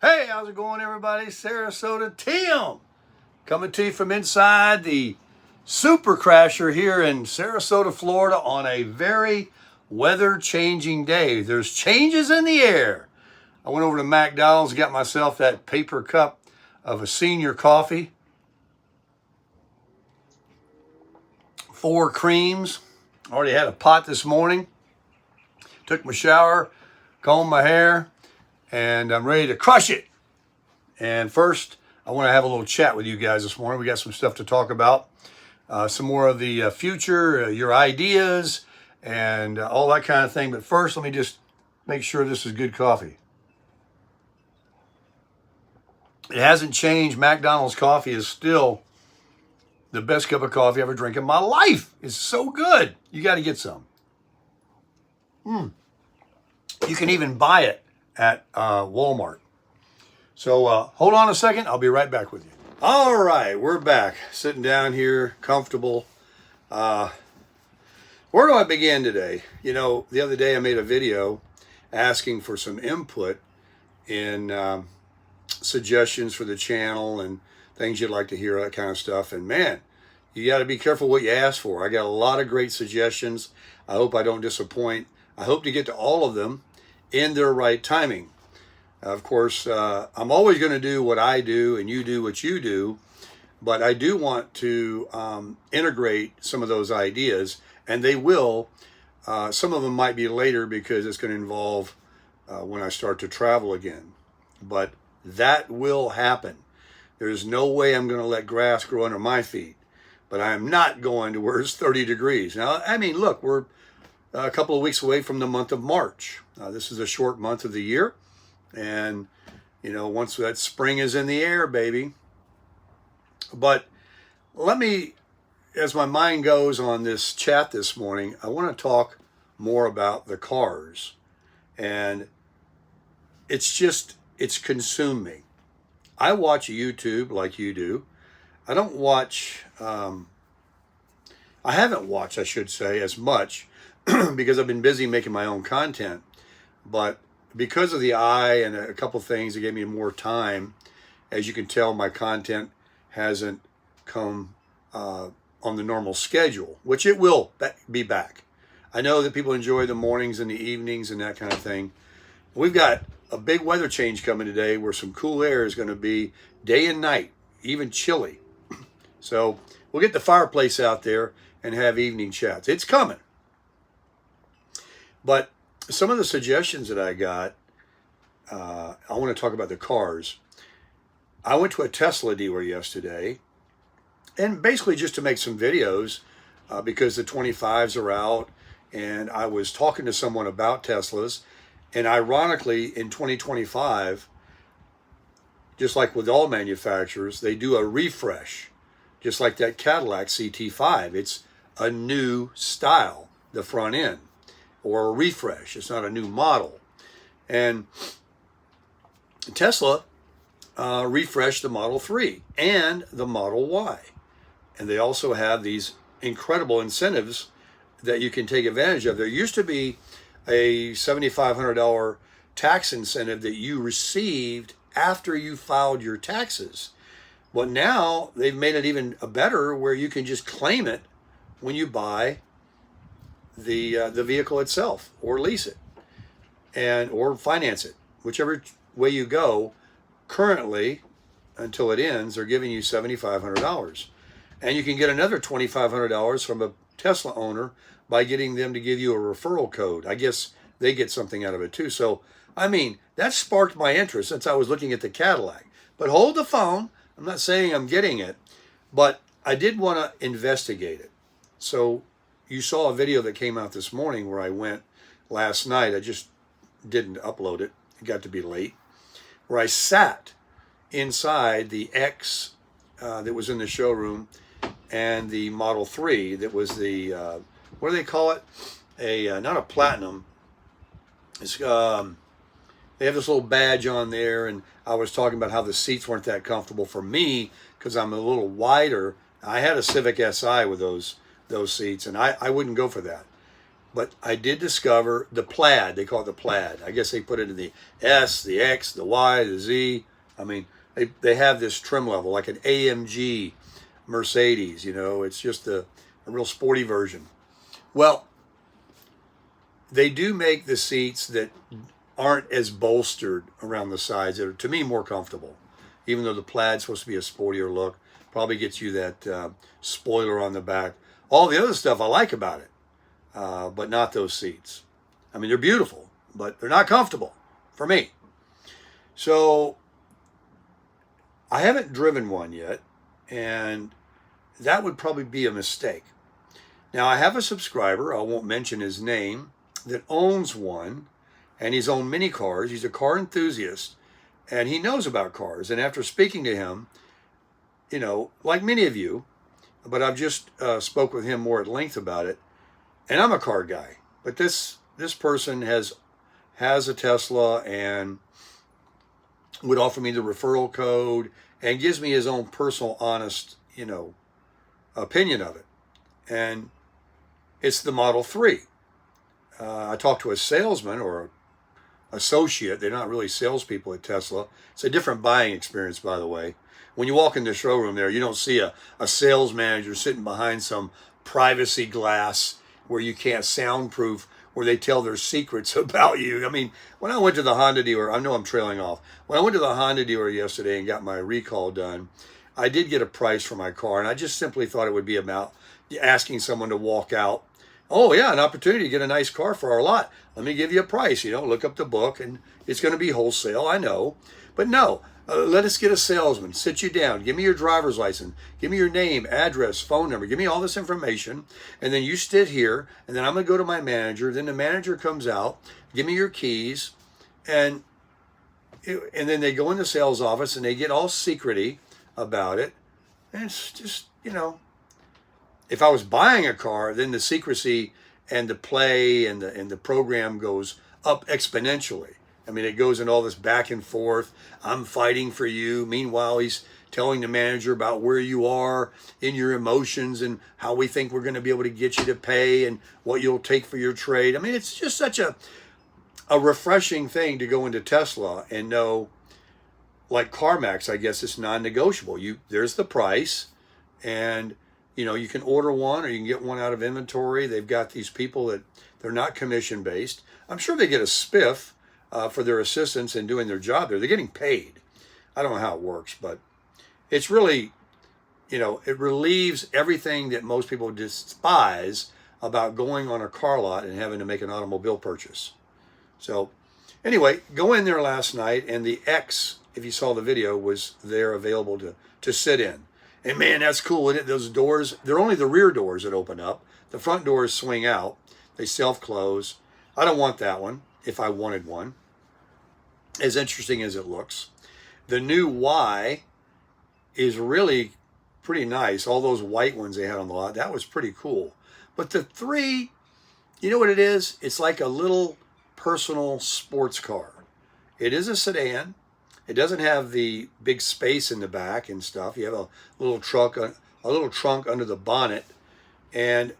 Hey, how's it going, everybody? Sarasota Tim coming to you from inside the Super Crasher here in Sarasota, Florida on a very weather-changing day. There's changes in the air. I went over to McDonald's, got myself that paper cup of a senior coffee, 4 creams. Already had a pot this morning. Took my shower, combed my hair, and I'm ready to crush it. And first, I want to have a little chat with you guys this morning. We got some stuff to talk about. Some more of the future, your ideas, and all that kind of thing. But first, let me just make sure this is good coffee. It hasn't changed. McDonald's coffee is still the best cup of coffee I ever drank in my life. It's so good. You got to get some. You can even buy it at Walmart. So hold on a second. I'll be right back with you. All right, we're back. Sitting down here, comfortable. Where do I begin today? You know, the other day I made a video asking for some input in suggestions for the channel and things you'd like to hear, that kind of stuff. And man, you got to be careful what you ask for. I got a lot of great suggestions. I hope I don't disappoint. I hope to get to all of them in their right timing. Of course, I'm always going to do what I do and you do what you do, but I do want to integrate some of those ideas, and they will. Some of them might be later because it's going to involve when I start to travel again, but that will happen. There's no way I'm going to let grass grow under my feet, but I am not going to where it's 30 degrees. Now, I mean, look, we're a couple of weeks away from the month of March. This is a short month of the year. And, you know, once that spring is in the air, baby. But let me, as my mind goes on this chat this morning, I want to talk more about the cars. And it's consumed me. I watch YouTube like you do. I don't watch, I haven't watched, I should say, as much because I've been busy making my own content. But because of the eye and a couple things that gave me more time, as you can tell, my content hasn't come on the normal schedule, which it will be back. I know that people enjoy the mornings and the evenings and that kind of thing. We've got a big weather change coming today where some cool air is going to be day and night, even chilly. So we'll get the fireplace out there and have evening chats. It's coming. But some of the suggestions that I got, I want to talk about the cars. I went to a Tesla dealer yesterday, and basically just to make some videos because the 25s are out, and I was talking to someone about Teslas, and ironically, in 2025, just like with all manufacturers, they do a refresh, just like that Cadillac CT5. It's a new style, the front end, or a refresh. It's not a new model. And Tesla refreshed the Model 3 and the Model Y. And they also have these incredible incentives that you can take advantage of. There used to be a $7,500 tax incentive that you received after you filed your taxes. But now they've made it even better where you can just claim it when you buy the vehicle itself or lease it or finance it, whichever way you go. Currently, until it ends, they're giving you $7,500, and you can get another $2,500 from a Tesla owner by getting them to give you a referral code. I guess they get something out of it too. So I mean, that sparked my interest since I was looking at the Cadillac. But hold the phone. I'm not saying I'm getting it, but I did want to investigate it. So you saw a video that came out this morning where I went last night. I just didn't upload it. It got to be late. Where I sat inside the X that was in the showroom and the Model 3 that was the, what do they call it? Not a platinum. It's, they have this little badge on there, and I was talking about how the seats weren't that comfortable for me because I'm a little wider. I had a Civic Si with those seats, and I wouldn't go for that. But I did discover the plaid. They call it the plaid. I guess they put it in the S, the X, the Y, the Z. I mean, they have this trim level like an AMG Mercedes. You know, it's just a real sporty version. Well, they do make the seats that aren't as bolstered around the sides. That are, to me, more comfortable. Even though the plaid's supposed to be a sportier look, probably gets you that spoiler on the back. All the other stuff I like about it. But not those seats. I mean, they're beautiful, but they're not comfortable for me. So I haven't driven one yet, and that would probably be a mistake. Now, I have a subscriber, I won't mention his name, that owns one, and he's owned many cars. He's a car enthusiast, and he knows about cars. And after speaking to him, you know, like many of you, but I've just spoke with him more at length about it. And I'm a car guy, but this person has a Tesla and would offer me the referral code and gives me his own personal, honest, you know, opinion of it. And it's the Model 3. I talked to a salesman or associate. They're not really salespeople at Tesla. It's a different buying experience, by the way. When you walk in the showroom there, you don't see a sales manager sitting behind some privacy glass where you can't soundproof, where they tell their secrets about you. I mean, when I went to the Honda dealer, I know I'm trailing off. When I went to the Honda dealer yesterday and got my recall done, I did get a price for my car, and I just simply thought it would be about asking someone to walk out. Oh yeah, an opportunity to get a nice car for our lot. Let me give you a price, you know, look up the book, and it's going to be wholesale, I know. But no, let us get a salesman, sit you down, give me your driver's license, give me your name, address, phone number, give me all this information, and then you sit here, and then I'm going to go to my manager, then the manager comes out, give me your keys, and then they go in the sales office, and they get all secrety about it, and it's just, you know, if I was buying a car, then the secrecy and the play and the program goes up exponentially. I mean, it goes in all this back and forth. I'm fighting for you. Meanwhile, he's telling the manager about where you are in your emotions and how we think we're going to be able to get you to pay and what you'll take for your trade. I mean, it's just such a refreshing thing to go into Tesla and know, like CarMax, I guess it's non-negotiable. There's the price, and you know, you can order one or you can get one out of inventory. They've got these people that they're not commission based. I'm sure they get a spiff for their assistance in doing their job there. They're getting paid. I don't know how it works, but it's really, you know, it relieves everything that most people despise about going on a car lot and having to make an automobile purchase. So anyway, go in there last night, and the X, if you saw the video, was there available to sit in. And man, that's cool, isn't it? Those doors, they're only the rear doors that open up. The front doors swing out. They self-close. I don't want that one if I wanted one, as interesting as it looks. The new Y is really pretty nice. All those white ones they had on the lot, that was pretty cool. But the 3, you know what it is? It's like a little personal sports car. It is a sedan. It doesn't have the big space in the back and stuff. You have a little trunk under the bonnet. And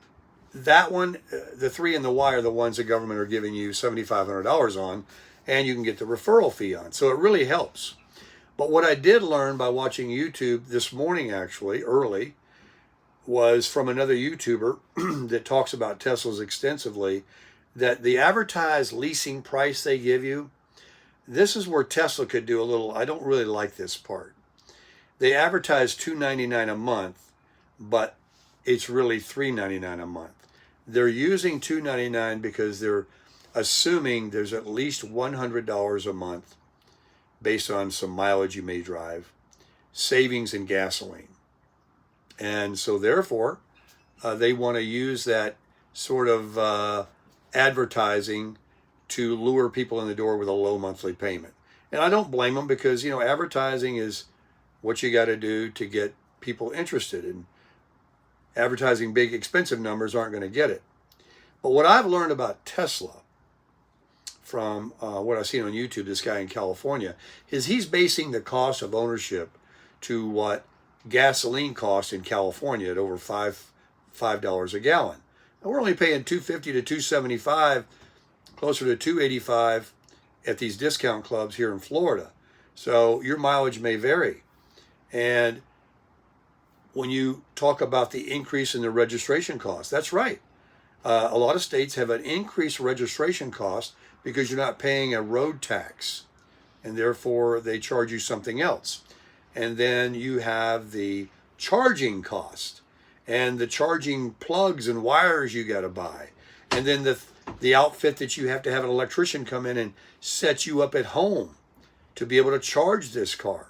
that one, the 3 and the Y are the ones the government are giving you $7,500 on, and you can get the referral fee on. So it really helps. But what I did learn by watching YouTube this morning, actually, early, was from another YouTuber that talks about Teslas extensively, that the advertised leasing price they give you, this is where Tesla could do a little, I don't really like this part. They advertise $299 a month, but it's really $399 a month. They're using $299 because they're assuming there's at least $100 a month based on some mileage you may drive, savings in gasoline. And so therefore, they want to use that sort of advertising to lure people in the door with a low monthly payment. And I don't blame them, because, you know, advertising is what you got to do to get people interested. And advertising big, expensive numbers aren't going to get it. But what I've learned about Tesla from what I've seen on YouTube, this guy in California, is he's basing the cost of ownership to what gasoline costs in California at over $5 a gallon. And we're only paying $250 to $275, closer to $285 at these discount clubs here in Florida. So your mileage may vary. And when you talk about the increase in the registration cost, that's right. A lot of states have an increased registration cost because you're not paying a road tax, and therefore they charge you something else. And then you have the charging cost and the charging plugs and wires you got to buy. And then the outfit that you have to have an electrician come in and set you up at home to be able to charge this car.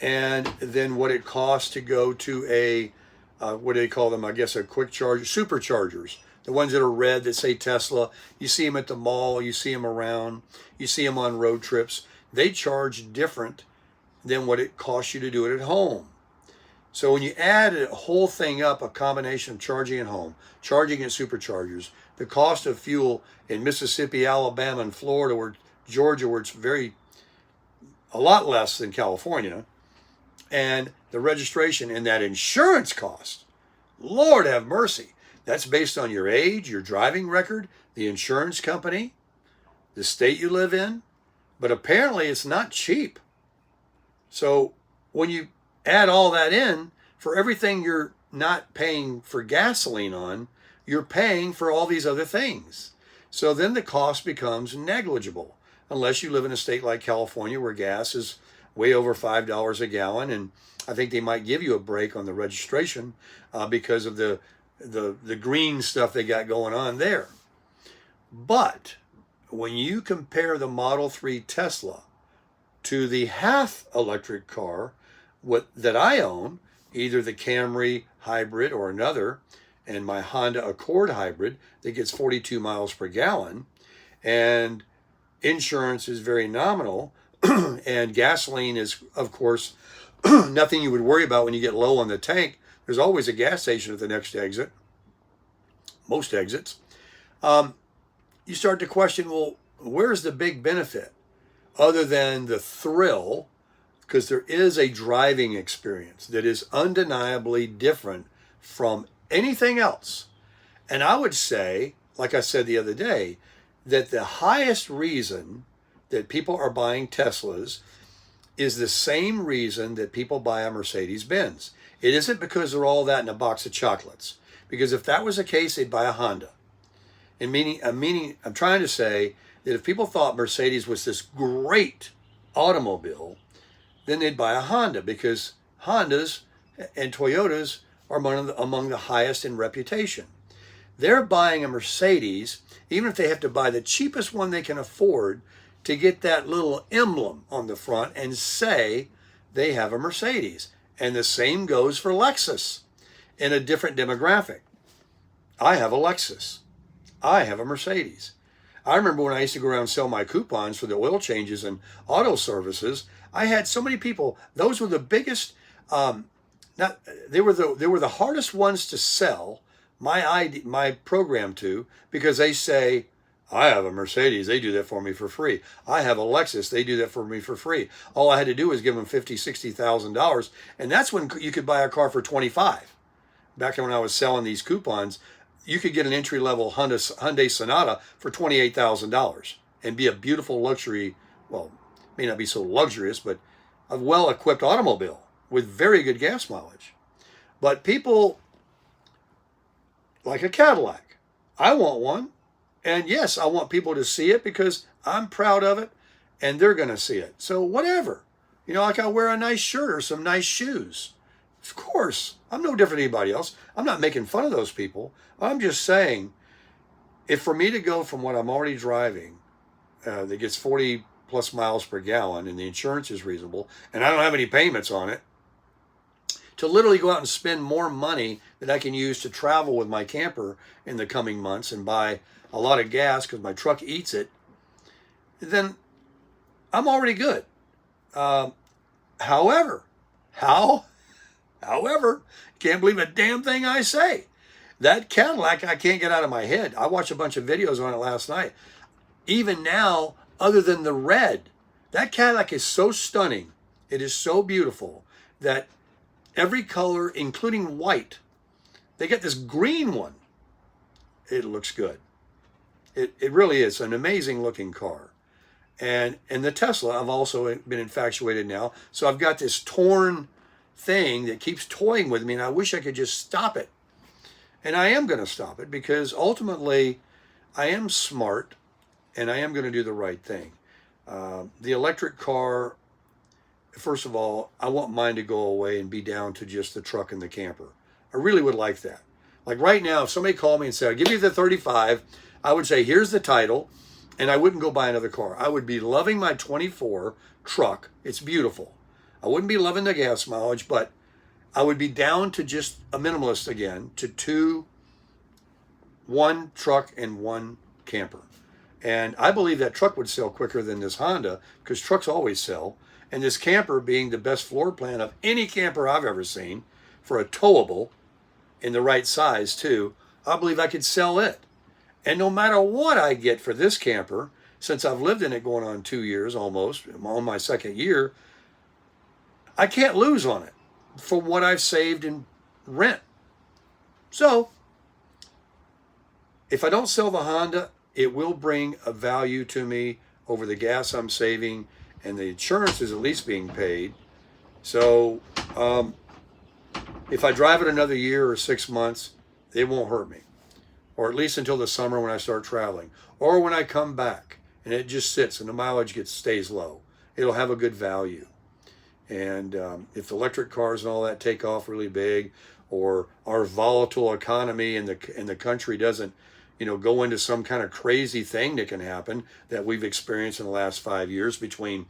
And then what it costs to go to a, what do they call them? I guess a quick charge, superchargers. The ones that are red that say Tesla. You see them at the mall. You see them around. You see them on road trips. They charge different than what it costs you to do it at home. So when you add a whole thing up, a combination of charging at home, charging at superchargers, the cost of fuel in Mississippi, Alabama, and Florida, or Georgia, where it's a lot less than California, and the registration and that insurance cost, Lord have mercy. That's based on your age, your driving record, the insurance company, the state you live in. But apparently it's not cheap. So when you add all that in, for everything you're not paying for gasoline on, you're paying for all these other things. So then the cost becomes negligible, unless you live in a state like California where gas is way over $5 a gallon. And I think they might give you a break on the registration because of the green stuff they got going on there. But when you compare the Model 3 Tesla to the half electric car that I own, either the Camry hybrid or another, and my Honda Accord hybrid that gets 42 miles per gallon, and insurance is very nominal, and gasoline is, of course, nothing you would worry about when you get low on the tank. There's always a gas station at the next exit, most exits. You start to question, well, where's the big benefit other than the thrill? Because there is a driving experience that is undeniably different from anything else. And I would say, like I said the other day, that the highest reason that people are buying Teslas is the same reason that people buy a Mercedes-Benz. It isn't because they're all that in a box of chocolates. Because if that was the case, they'd buy a Honda. And I'm trying to say that if people thought Mercedes was this great automobile, then they'd buy a Honda, because Hondas and Toyotas are among the highest in reputation. They're buying a Mercedes, even if they have to buy the cheapest one they can afford, to get that little emblem on the front and say they have a Mercedes. And the same goes for Lexus in a different demographic. I have a Lexus. I have a Mercedes. I remember when I used to go around and sell my coupons for the oil changes and auto services, I had so many people. Those were the biggest, they were the hardest ones to sell my program to, because they say, I have a Mercedes, they do that for me for free. I have a Lexus, they do that for me for free. All I had to do was give them $50,000, $60,000, and that's when you could buy a car for $25,000. Back when I was selling these coupons, you could get an entry-level Hyundai Sonata for $28,000 and be a beautiful luxury, well, may not be so luxurious, but a well-equipped automobile with very good gas mileage. But people like a Cadillac. I want one. And yes, I want people to see it because I'm proud of it and they're going to see it. So whatever. Like I wear a nice shirt or some nice shoes. Of course, I'm no different than anybody else. I'm not making fun of those people. I'm just saying, if for me to go from what I'm already driving, that gets 40 plus miles per gallon and the insurance is reasonable, and I don't have any payments on it, to literally go out and spend more money that I can use to travel with my camper in the coming months and buy a lot of gas because my truck eats it, then I'm already good. However, can't believe a damn thing I say. That Cadillac, I can't get out of my head. I watched a bunch of videos on it last night. Even now, other than the red, that Cadillac is so stunning. It is so beautiful that every color, including white, They got this green one. It looks good. It really is an amazing looking car. And the Tesla, I've also been infatuated now. So I've got this torn thing that keeps toying with me, and I wish I could just stop it. And I am going to stop it because ultimately I am smart and I am going to do the right thing. The electric car, first of all, I want mine to go away and be down to just the truck and the camper. I really would like that. Like right now, if somebody called me and said, I'll give you the 35, I would say, here's the title, and I wouldn't go buy another car. I would be loving my 24 truck. It's beautiful. I wouldn't be loving the gas mileage, but I would be down to just a minimalist again, to one truck and one camper. And I believe that truck would sell quicker than this Honda, because trucks always sell. And this camper being the best floor plan of any camper I've ever seen for a towable in the right size too, I believe I could sell it. And no matter what I get for this camper, since I've lived in it going on 2 years almost, I'm on my second year, I can't lose on it for what I've saved in rent. So if I don't sell the Honda, it will bring a value to me over the gas I'm saving, and the insurance is at least being paid. So if I drive it another year or 6 months, it won't hurt me. Or at least until the summer when I start traveling. Or when I come back and it just sits and the mileage stays low. It'll have a good value. And if electric cars and all that take off really big, or our volatile economy and the country doesn't, go into some kind of crazy thing that can happen that we've experienced in the last 5 years between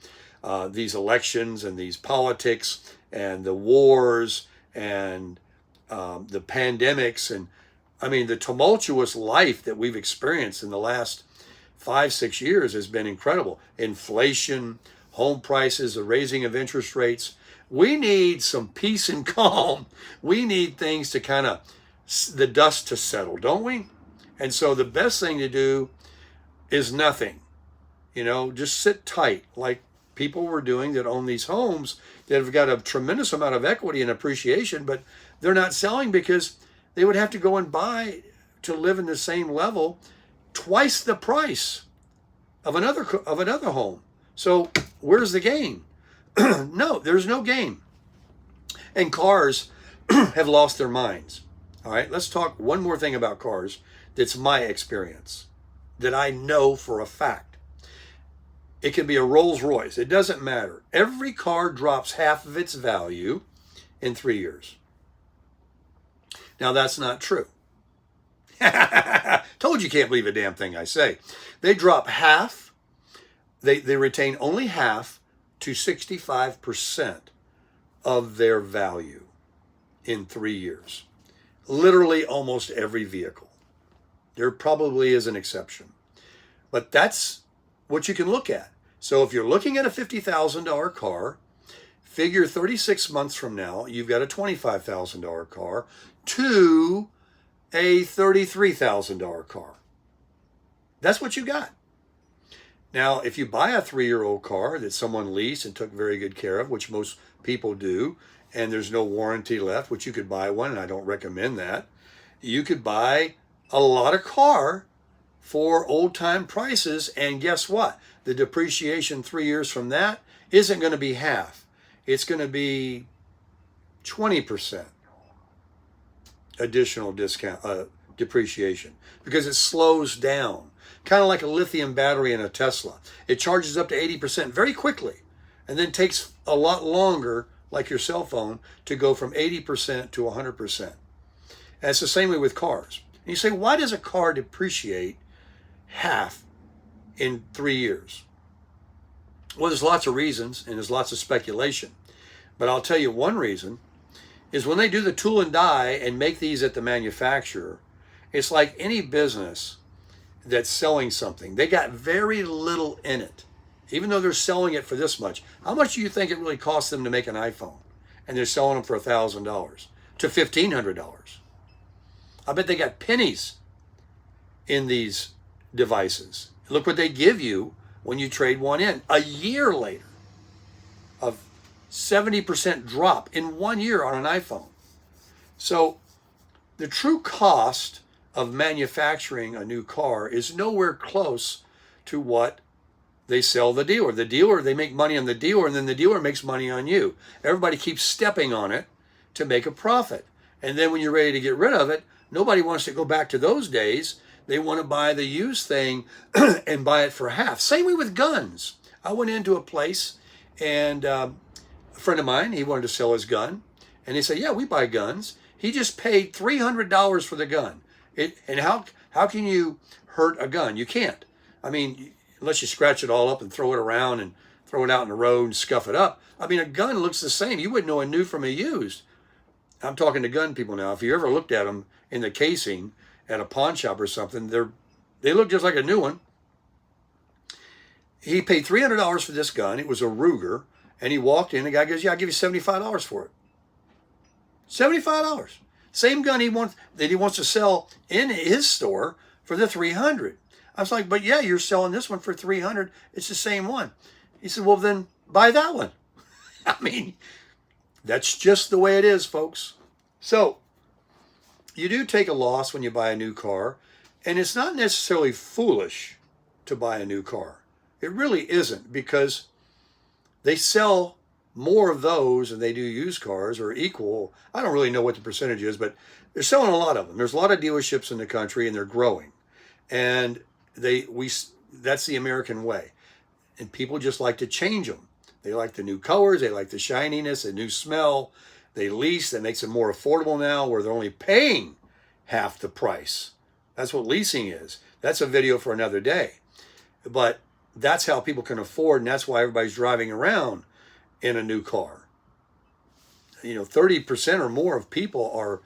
these elections and these politics and the wars and the pandemics and the tumultuous life that we've experienced in the last 5-6 years has been incredible. Inflation, home prices, the raising of interest rates. We need some peace and calm. We need things to kind of, the dust to settle, don't we? And so the best thing to do is nothing. Just sit tight like people were doing that own these homes that have got a tremendous amount of equity and appreciation, but they're not selling because they would have to go and buy to live in the same level twice the price of another home. So where's the gain? No, there's no gain. And cars have lost their minds. All right, let's talk one more thing about cars that's my experience, that I know for a fact. It can be a Rolls Royce. It doesn't matter. Every car drops half of its value in 3 years. Now, that's not true. Told you can't believe a damn thing I say. They drop half. They retain only half to 65% of their value in 3 years. Literally almost every vehicle. There probably is an exception. But that's what you can look at. So if you're looking at a $50,000 car, figure 36 months from now, you've got a $25,000 car to a $33,000 car. That's what you got. Now, if you buy a 3-year-old car that someone leased and took very good care of, which most people do, and there's no warranty left, which you could buy one, and I don't recommend that, you could buy a lot of car for old-time prices, and guess what? The depreciation 3 years from that isn't going to be half. It's going to be 20% additional depreciation because it slows down. Kind of like a lithium battery in a Tesla. It charges up to 80% very quickly and then takes a lot longer, like your cell phone, to go from 80% to 100%. And it's the same way with cars. And you say, why does a car depreciate half in 3 years? Well, there's lots of reasons and there's lots of speculation. But I'll tell you one reason is when they do the tool and die and make these at the manufacturer, it's like any business that's selling something. They got very little in it, even though they're selling it for this much. How much do you think it really costs them to make an iPhone? And they're selling them for $1,000 to $1,500. I bet they got pennies in these devices. Look what they give you when you trade one in. A year later, a 70% drop in 1 year on an iPhone. So the true cost of manufacturing a new car is nowhere close to what they sell the dealer. The dealer, they make money on the dealer, and then the dealer makes money on you. Everybody keeps stepping on it to make a profit. And then when you're ready to get rid of it, nobody wants to go back to those days. They want to buy the used thing and buy it for half. Same way with guns. I went into a place, and a friend of mine, he wanted to sell his gun. And they said, yeah, we buy guns. He just paid $300 for the gun. And how can you hurt a gun? You can't. I mean, unless you scratch it all up and throw it around and throw it out in the road and scuff it up. I mean, a gun looks the same. You wouldn't know a new from a used. I'm talking to gun people now. If you ever looked at them in the casing at a pawn shop or something, they look just like a new one. He paid $300 for this gun. It was a Ruger. And he walked in. The guy goes, yeah, I'll give you $75 for it. $75. Same gun he wants to sell in his store for the $300. I was like, but yeah, you're selling this one for $300. It's the same one. He said, well, then buy that one. I mean, that's just the way it is, folks. So you do take a loss when you buy a new car, and it's not necessarily foolish to buy a new car. It really isn't, because they sell more of those than they do used cars, or equal. I don't really know what the percentage is, but they're selling a lot of them. There's a lot of dealerships in the country, and they're growing. And that's the American way. And people just like to change them. They like the new colors, they like the shininess, the new smell. They lease, that makes it more affordable now, where they're only paying half the price. That's what leasing is. That's a video for another day. But that's how people can afford, and that's why everybody's driving around in a new car. 30% or more of people are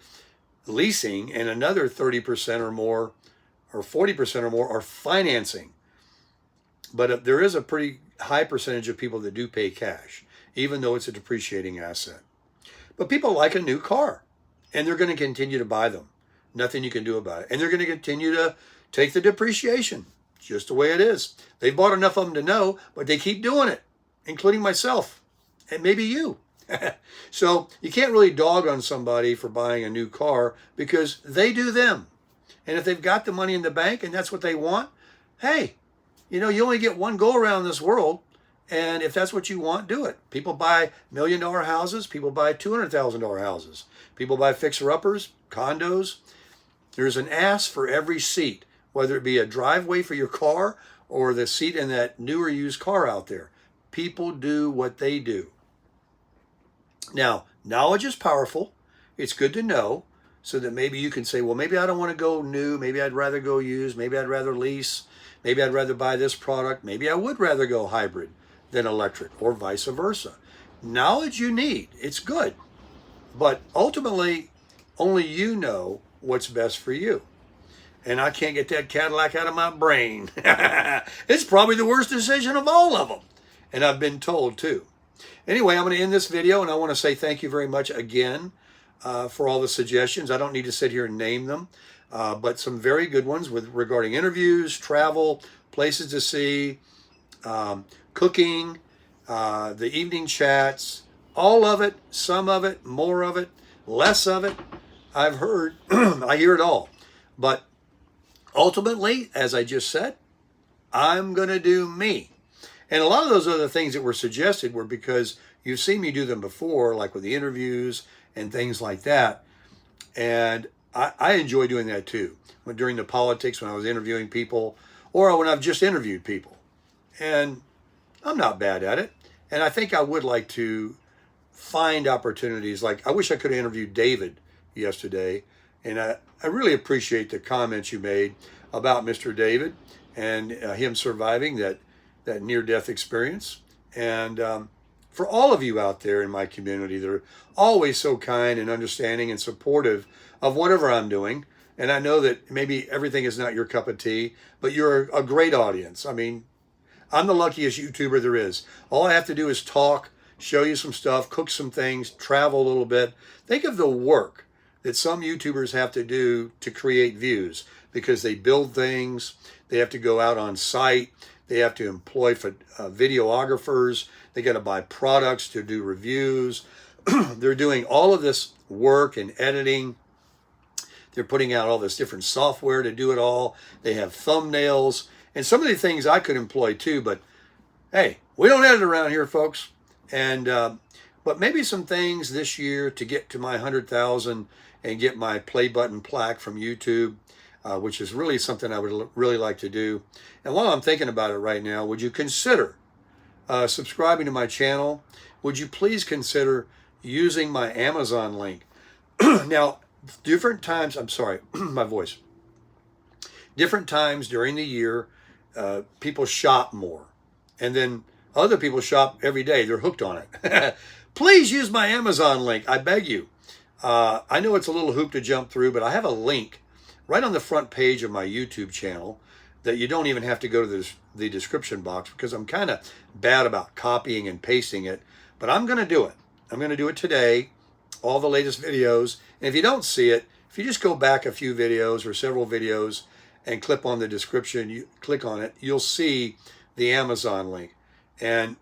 leasing, and another 30% or more, or 40% or more, are financing. But there is a pretty high percentage of people that do pay cash, even though it's a depreciating asset. But people like a new car, and they're going to continue to buy them. Nothing you can do about it. And they're going to continue to take the depreciation. Just the way it is. They've bought enough of them to know, but they keep doing it, including myself, and maybe you. So you can't really dog on somebody for buying a new car, because they do them. And if they've got the money in the bank and that's what they want, hey, you only get one go around this world. And if that's what you want, do it. People buy $1 million houses. People buy $200,000 houses. People buy fixer-uppers, condos. There's an ass for every seat, whether it be a driveway for your car or the seat in that newer used car out there. People do what they do. Now, knowledge is powerful. It's good to know, so that maybe you can say, well, maybe I don't want to go new. Maybe I'd rather go used. Maybe I'd rather lease. Maybe I'd rather buy this product. Maybe I would rather go hybrid than electric, or vice versa. Knowledge you need. It's good. But ultimately, only you know what's best for you. And I can't get that Cadillac out of my brain. It's probably the worst decision of all of them. And I've been told too. Anyway, I'm going to end this video, and I want to say thank you very much again for all the suggestions. I don't need to sit here and name them, but some very good ones regarding interviews, travel, places to see, cooking, the evening chats, all of it, some of it, more of it, less of it. I've heard, I hear it all. But ultimately, as I just said, I'm going to do me. And a lot of those other things that were suggested were because you've seen me do them before, like with the interviews and things like that. And I enjoy doing that too. During the politics, when I was interviewing people, or when I've just interviewed people. And I'm not bad at it. And I think I would like to find opportunities. Like, I wish I could have interviewed David yesterday. And I really appreciate the comments you made about Mr. David and him surviving that near-death experience. And for all of you out there in my community, they're always so kind and understanding and supportive of whatever I'm doing. And I know that maybe everything is not your cup of tea, but you're a great audience. I mean, I'm the luckiest YouTuber there is. All I have to do is talk, show you some stuff, cook some things, travel a little bit. Think of the work that some YouTubers have to do to create views, because they build things, they have to go out on site, they have to employ videographers, they got to buy products to do reviews. They're doing all of this work and editing They're putting out all this different software to do it all. They have thumbnails and some of the things I could employ too. But hey, we don't edit around here, folks. And but maybe some things this year to get to my 100,000 and get my play button plaque from YouTube, which is really something I would really like to do. And while I'm thinking about it right now, would you consider subscribing to my channel? Would you please consider using my Amazon link? Now, different times, I'm sorry, my voice. Different times during the year, people shop more. And then other people shop every day. They're hooked on it. Please use my Amazon link. I beg you. I know it's a little hoop to jump through, but I have a link right on the front page of my YouTube channel that you don't even have to go to the description box, because I'm kind of bad about copying and pasting it. But I'm going to do it. I'm going to do it today, all the latest videos. And if you don't see it, if you just go back a few videos or several videos and click on the description, you click on it, you'll see the Amazon link. And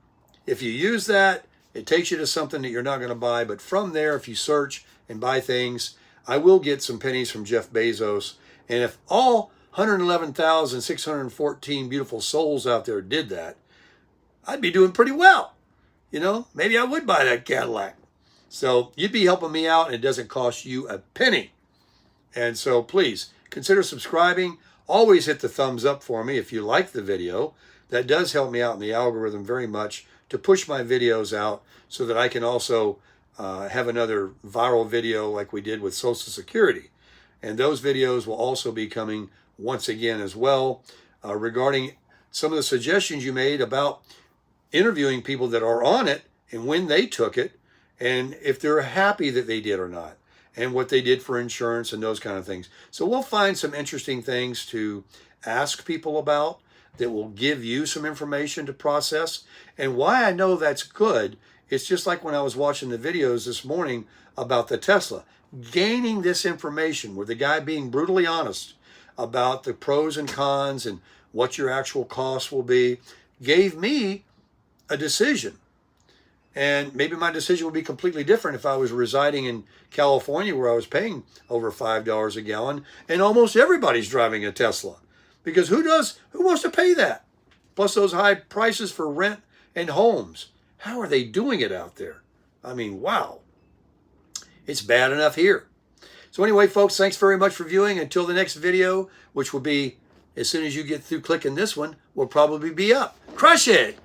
if you use that, it takes you to something that you're not going to buy. But from there, if you search and buy things, I will get some pennies from Jeff Bezos. And if all 111,614 beautiful souls out there did that, I'd be doing pretty well. You know, maybe I would buy that Cadillac. So you'd be helping me out, and it doesn't cost you a penny. And so please consider subscribing. Always hit the thumbs up for me if you like the video. That does help me out in the algorithm very much to push my videos out so that I can also have another viral video like we did with Social Security. And those videos will also be coming once again as well, regarding some of the suggestions you made about interviewing people that are on it and when they took it and if they're happy that they did or not, and what they did for insurance and those kind of things. So we'll find some interesting things to ask people about that will give you some information to process. And why I know that's good, it's just like when I was watching the videos this morning about the Tesla. Gaining this information with the guy being brutally honest about the pros and cons and what your actual costs will be gave me a decision. And maybe my decision would be completely different if I was residing in California, where I was paying over $5 a gallon and almost everybody's driving a Tesla. Because who wants to pay that? Plus those high prices for rent and homes. How are they doing it out there? I mean, wow. It's bad enough here. So anyway, folks, thanks very much for viewing. Until the next video, which will be as soon as you get through clicking this one, will probably be up. Crush it!